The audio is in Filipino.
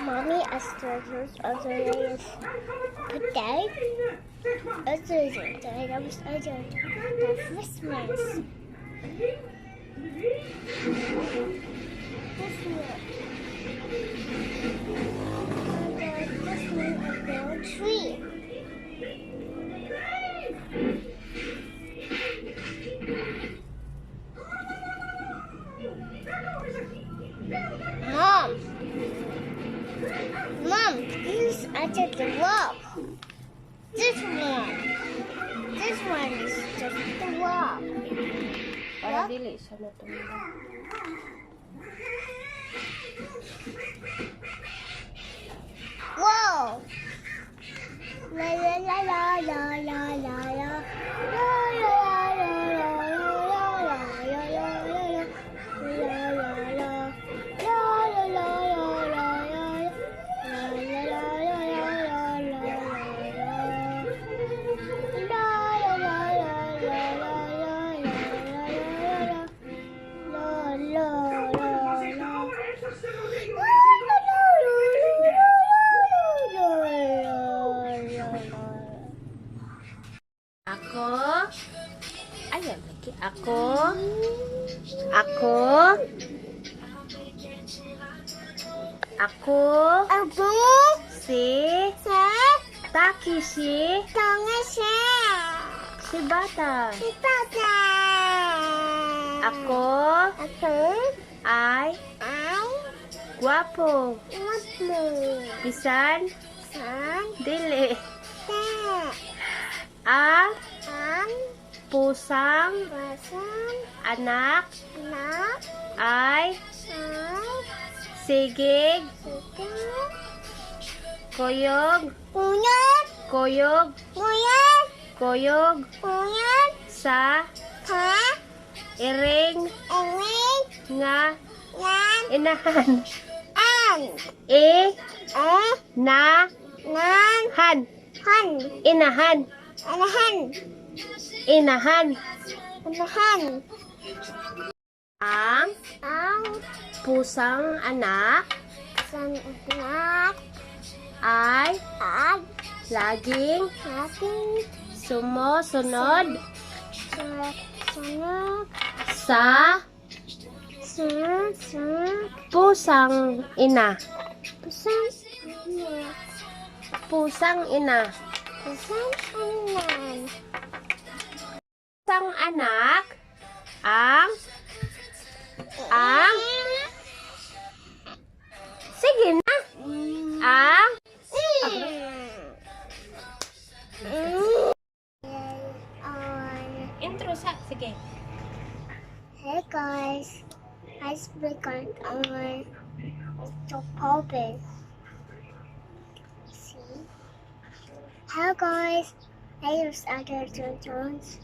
Mommy astronaut also is today. Items the Christmas. Tree. Mom, this is under the wall. This one is just the wall. Para dili siya natulog. Whoa! La la la la la la la la. Ayan lagi. Aku si Takeshi si Bata. Aku ay guwapo. Bisan dili. Ang pusang anak ay sigig koyog sa iring nga inahan inahan ang pusang anak ay laging sumusunod sa pusang ina. Pusang anak ang sige na intro sa sige. Hey guys, I speak on the pulpit. See? Hello guys, I use other Jones.